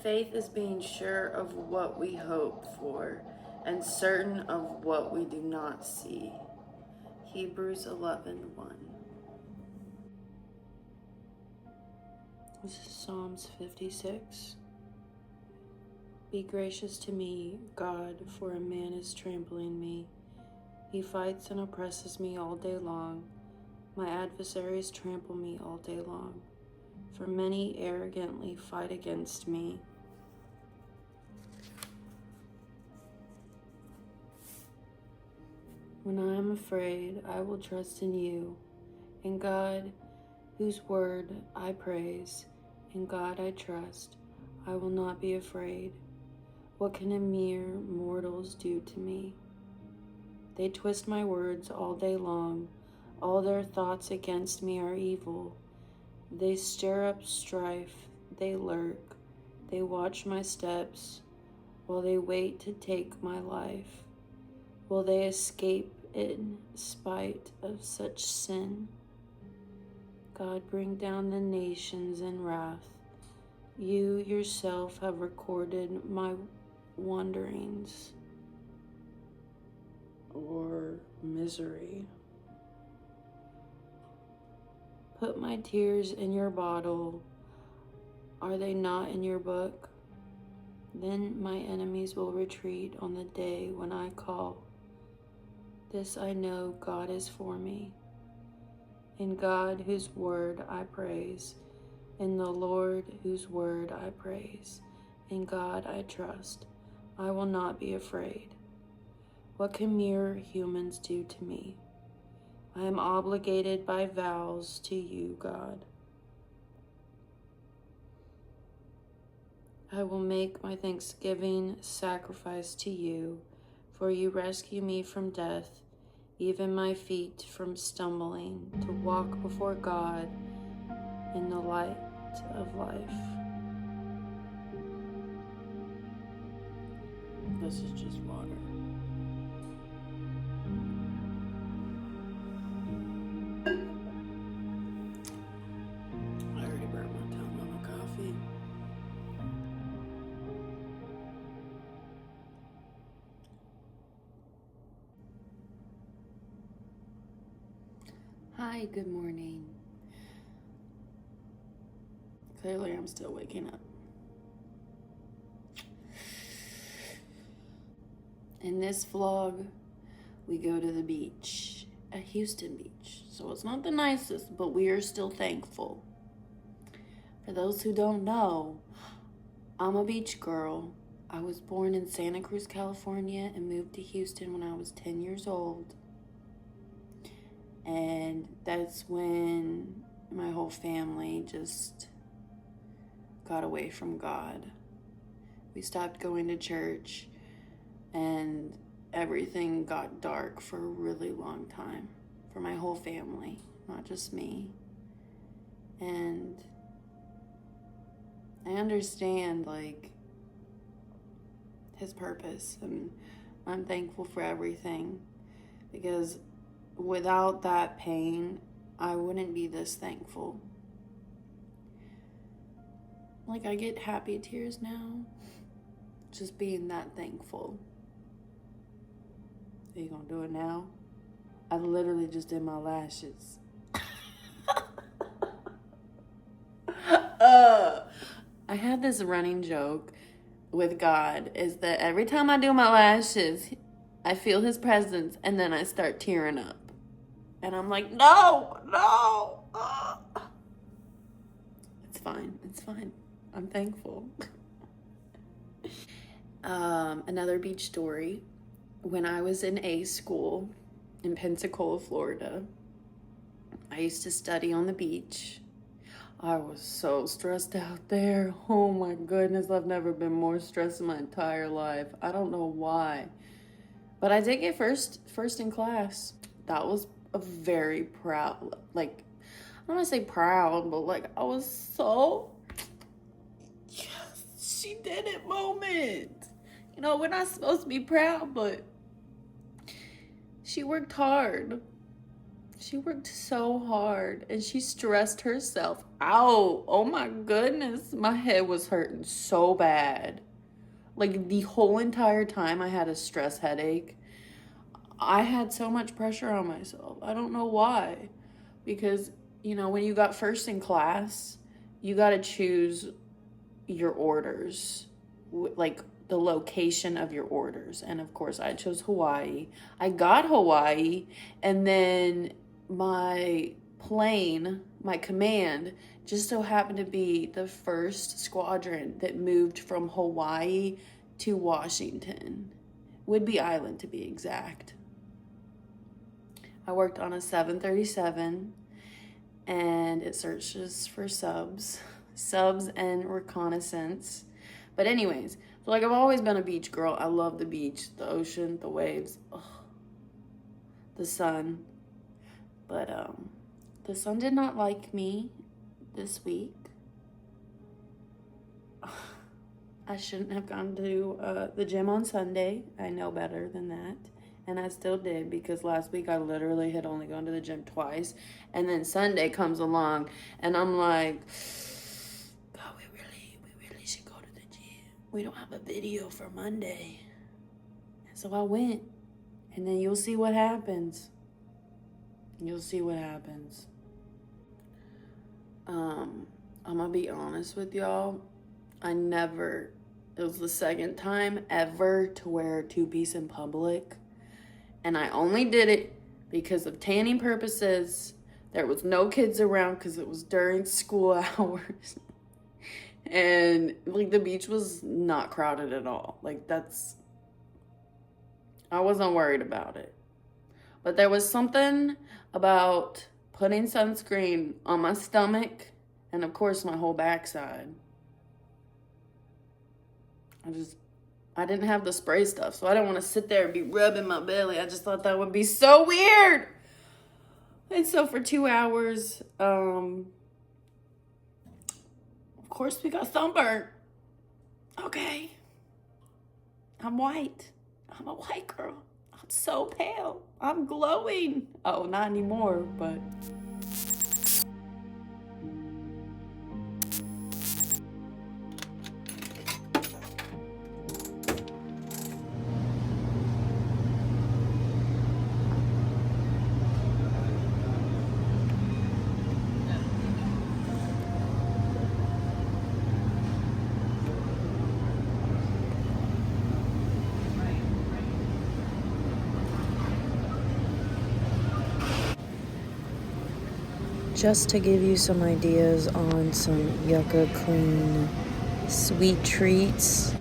faith is being sure of what we hope for and certain of what we do not see. Hebrews 11:1. This is Psalms 56. Be gracious to me, God, for a man is trampling me. He fights and oppresses me all day long. My adversaries trample me all day long, for many arrogantly fight against me. When I am afraid, I will trust in you, in God, whose word I praise. In God I trust. I will not be afraid. What can a mere mortals do to me? They twist my words all day long. All their thoughts against me are evil. They stir up strife. They lurk. They watch my steps while they wait to take my life. Will they escape in spite of such sin? God, bring down the nations in wrath. You yourself have recorded my wanderings or misery. Put my tears in your bottle. Are they not in your book? Then my enemies will retreat on the day when I call. This I know, God is for me. In God, whose word I praise. In the Lord, whose word I praise. In God I trust. I will not be afraid. What can mere humans do to me? I am obligated by vows to you, God. I will make my thanksgiving sacrifice to you, for you rescue me from death, even my feet from stumbling, to walk before God in the light of life. This is just water. I already burnt my tongue on the coffee. Hi, good morning. Clearly, I'm still waking up. In this vlog, we go to the beach at Houston Beach. So it's not the nicest, but we are still thankful. For those who don't know, I'm a beach girl. I was born in Santa Cruz, California, and moved to Houston when I was 10 years old. And that's when my whole family just got away from God. We stopped going to church, and everything got dark for a really long time for my whole family, not just me. And I understand, like, his purpose, and I'm thankful for everything, because without that pain, I wouldn't be this thankful. Like, I get happy tears now, just being that thankful. Are you gonna do it now? I literally just did my lashes. I have this running joke with God, is that every time I do my lashes, I feel his presence, and then I start tearing up. And I'm like, no. It's fine. I'm thankful. Another beach story. When I was in A school in Pensacola, Florida, I used to study on the beach. I was so stressed out there. Oh my goodness, I've never been more stressed in my entire life. I don't know why. But I did get first in class. That was a very proud, like, I don't want to say proud, but like, I was so, yes, she did it moment. You know, we're not supposed to be proud, but she worked hard. She worked so hard and she stressed herself out. Oh my goodness. My head was hurting so bad. Like the whole entire time I had a stress headache. I had so much pressure on myself. I don't know why. Because, you know, when you got first in class, you got to choose your orders, like the location of your orders. And of course, I chose Hawaii. I got Hawaii, and then my plane, my command, just so happened to be the first squadron that moved from Hawaii to Washington, Whidbey Island to be exact. I worked on a 737, and it searches for subs and reconnaissance. But anyways, so like I've always been a beach girl. I love the beach, the ocean, the waves, the sun. But the sun did not like me this week. I shouldn't have gone to the gym on Sunday. I know better than that. And I still did, because last week I literally had only gone to the gym twice. And then Sunday comes along and I'm like, God, we really should go to the gym. We don't have a video for Monday. And so I went. And then you'll see what happens. You'll see what happens. I'm gonna be honest with y'all. It was the second time ever to wear a two-piece in public. And I only did it because of tanning purposes. There was no kids around because it was during school hours. And like the beach was not crowded at all. I wasn't worried about it. But there was something about putting sunscreen on my stomach and of course my whole backside. I didn't have the spray stuff, so I didn't want to sit there and be rubbing my belly. I just thought that would be so weird. And so for 2 hours, of course we got sunburned. Okay. I'm white. I'm a white girl. I'm so pale. I'm glowing. Oh, not anymore, but... Just to give you some ideas on some Yucca Clean sweet treats,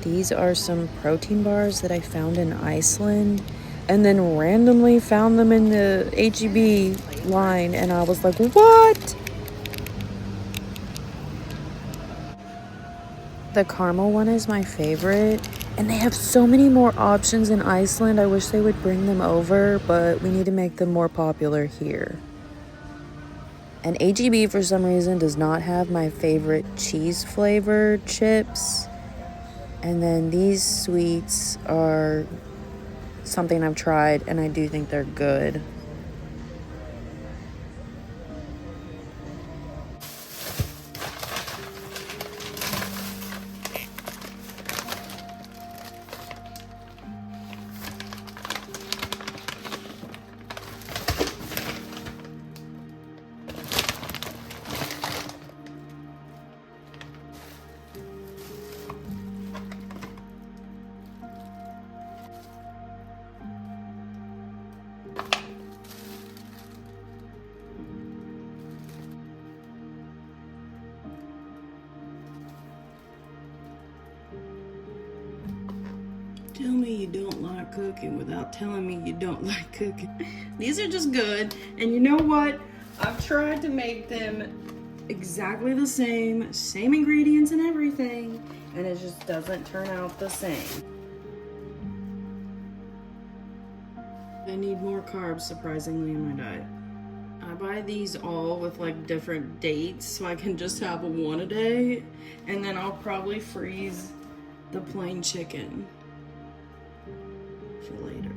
these are some protein bars that I found in Iceland and then randomly found them in the H-E-B line, and I was like, what? The caramel one is my favorite, and they have so many more options in Iceland. I wish they would bring them over, but we need to make them more popular here. And H-E-B, for some reason, does not have my favorite cheese-flavored chips. And then these sweets are something I've tried, and I do think they're good. Tell me you don't like cooking without telling me you don't like cooking. These are just good. And you know what? I've tried to make them exactly the same ingredients and everything, and it just doesn't turn out the same. I need more carbs, surprisingly, in my diet. I buy these all with like different dates so I can just have one a day, and then I'll probably freeze the plain chicken for later.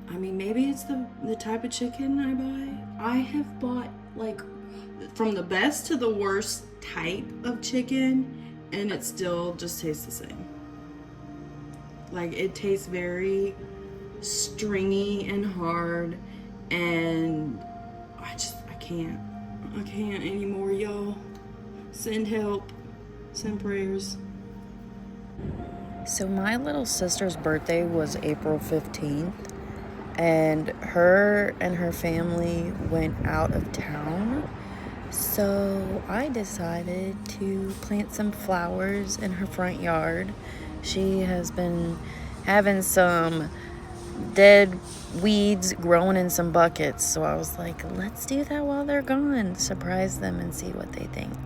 I mean, maybe it's the type of chicken I buy. I have bought, like, from the best to the worst type of chicken, and it still just tastes the same. Like, it tastes very stringy and hard, and I can't anymore, y'all. Send help, send prayers. So my little sister's birthday was April 15th, and her family went out of town. So I decided to plant some flowers in her front yard. She has been having some dead weeds growing in some buckets. So I was like, let's do that while they're gone. Surprise them and see what they think.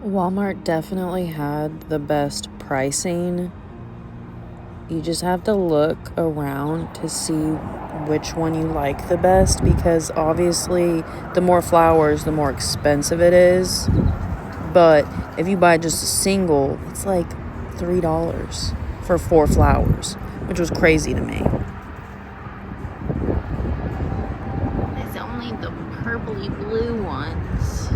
Walmart definitely had the best pricing. You just have to look around to see which one you like the best, because obviously the more flowers, the more expensive it is. But if you buy just a single, it's like $3 for 4 flowers, which was crazy to me. It's only the purpley blue ones.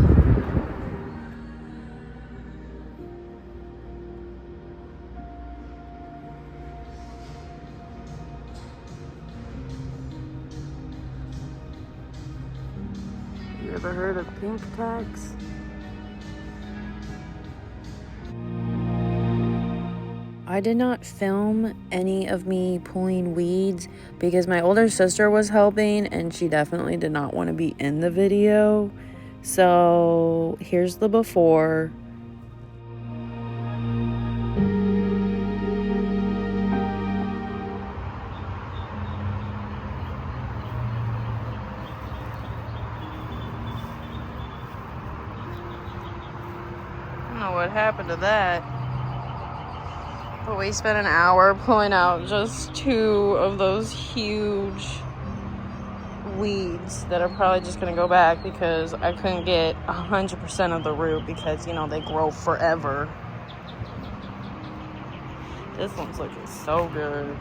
You ever heard of pink tax? I did not film any of me pulling weeds because my older sister was helping and she definitely did not want to be in the video. So here's the before. I don't know what happened to that. But we spent an hour pulling out just 2 of those huge weeds that are probably just going to go back because I couldn't get 100% of the root because, you know, they grow forever. This one's looking so good.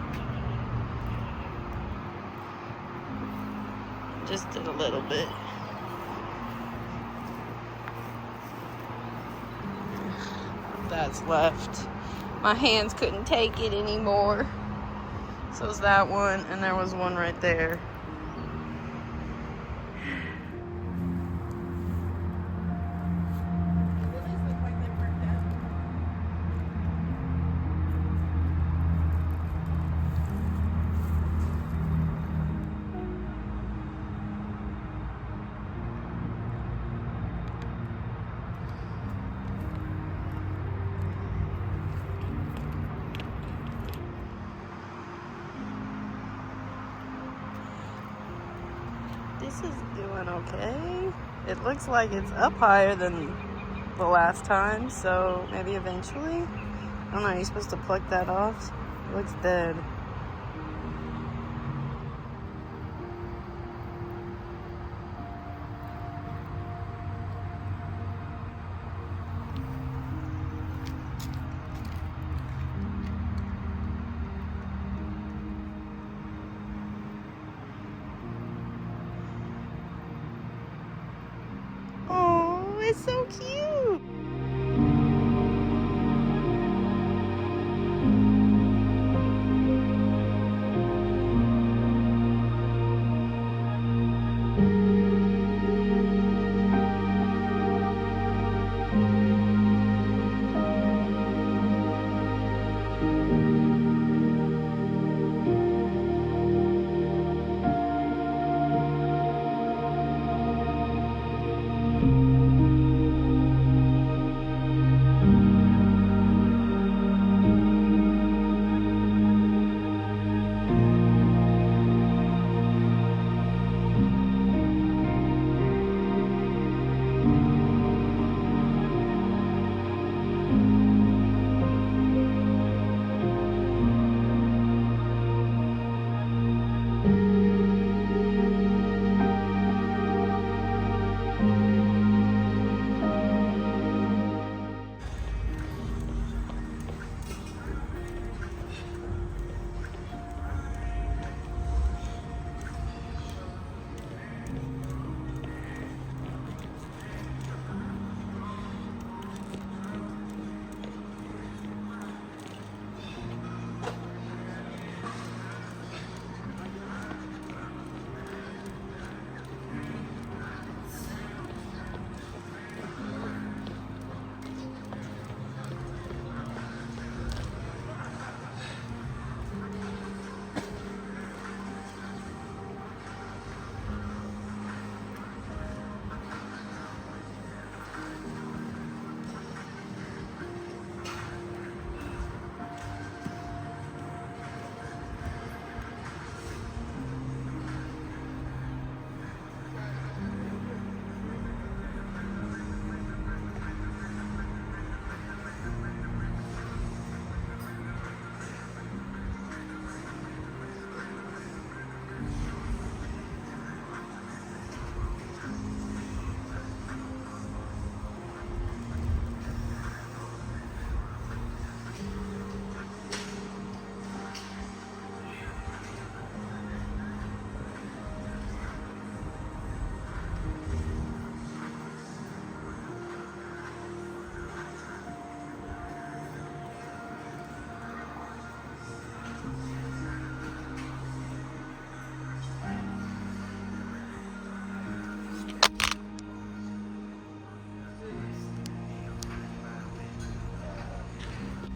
Just did a little bit. That's left. My hands couldn't take it anymore. So it's that one, and there was one right there. This is doing okay. It looks like it's up higher than the last time, so maybe eventually. I don't know, are you supposed to pluck that off? It looks dead. It's so cute.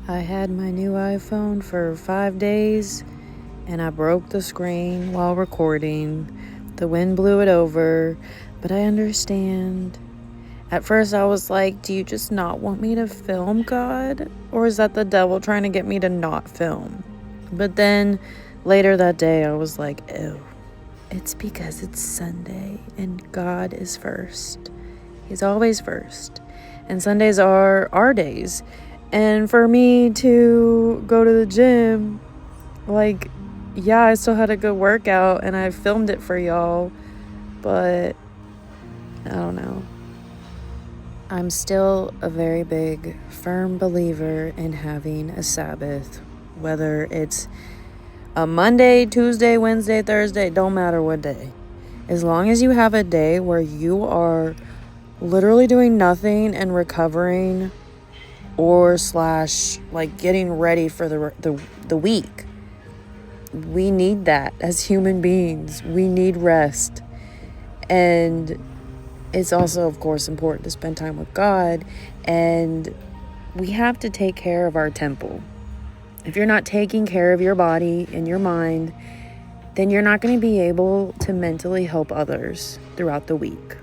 I had my new iPhone for 5 days and I broke the screen while recording. The wind blew it over, but I understand. At first I was like, do you just not want me to film, God? Or is that the devil trying to get me to not film? But then later that day I was like, ew, it's because it's Sunday and God is first. He's always first. And Sundays are our days. And for me to go to the gym, like, yeah, I still had a good workout and I filmed it for y'all, but I don't know. I'm still a very big, firm believer in having a Sabbath, whether it's a Monday, Tuesday, Wednesday, Thursday, don't matter what day. As long as you have a day where you are literally doing nothing and recovering or slash like getting ready for the week. We need that as human beings. We need rest. And it's also, of course, important to spend time with God. And we have to take care of our temple. If you're not taking care of your body and your mind, then you're not going to be able to mentally help others throughout the week.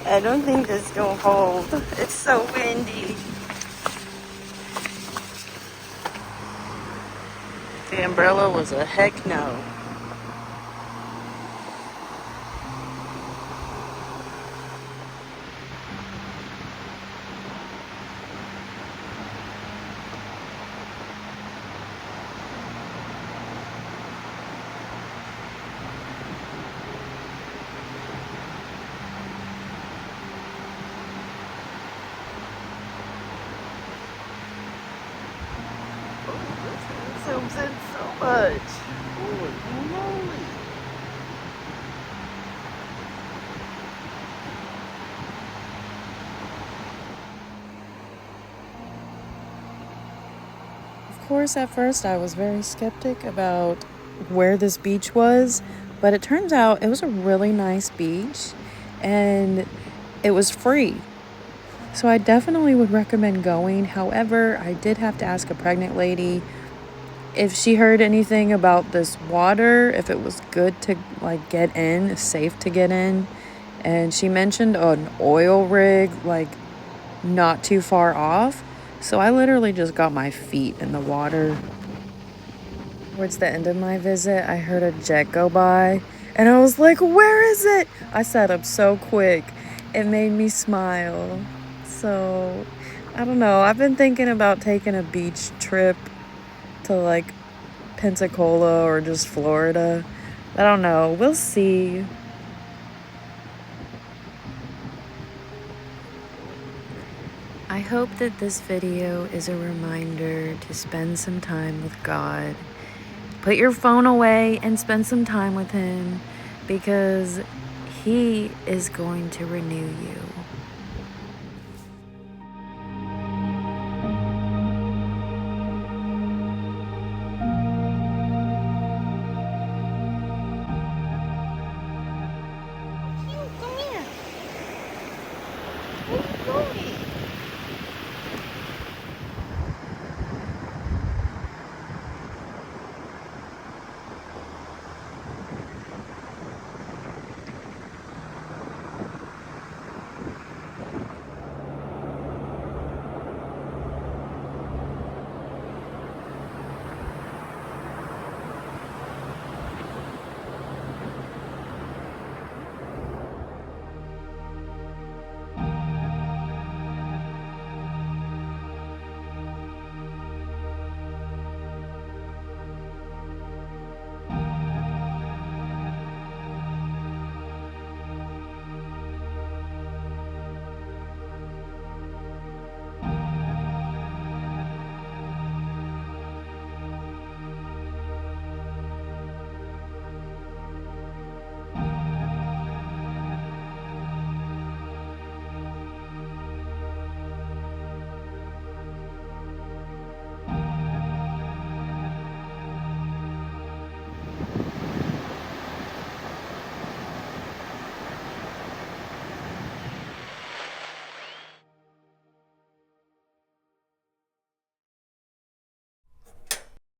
I don't think this will hold. It's so windy. The umbrella was a heck no. Zooms in so much. Holy moly. Of course, at first I was very skeptic about where this beach was, but it turns out it was a really nice beach and it was free. So I definitely would recommend going. However, I did have to ask a pregnant lady if she heard anything about this water, if it was good to like get in, safe to get in. And she mentioned an oil rig like not too far off. So I literally just got my feet in the water. Towards the end of my visit, I heard a jet go by and I was like, where is it? I sat up so quick. It made me smile. So I don't know. I've been thinking about taking a beach trip to like Pensacola or just Florida. I don't know. We'll see. I hope that this video is a reminder to spend some time with God. Put your phone away and spend some time with Him because He is going to renew you.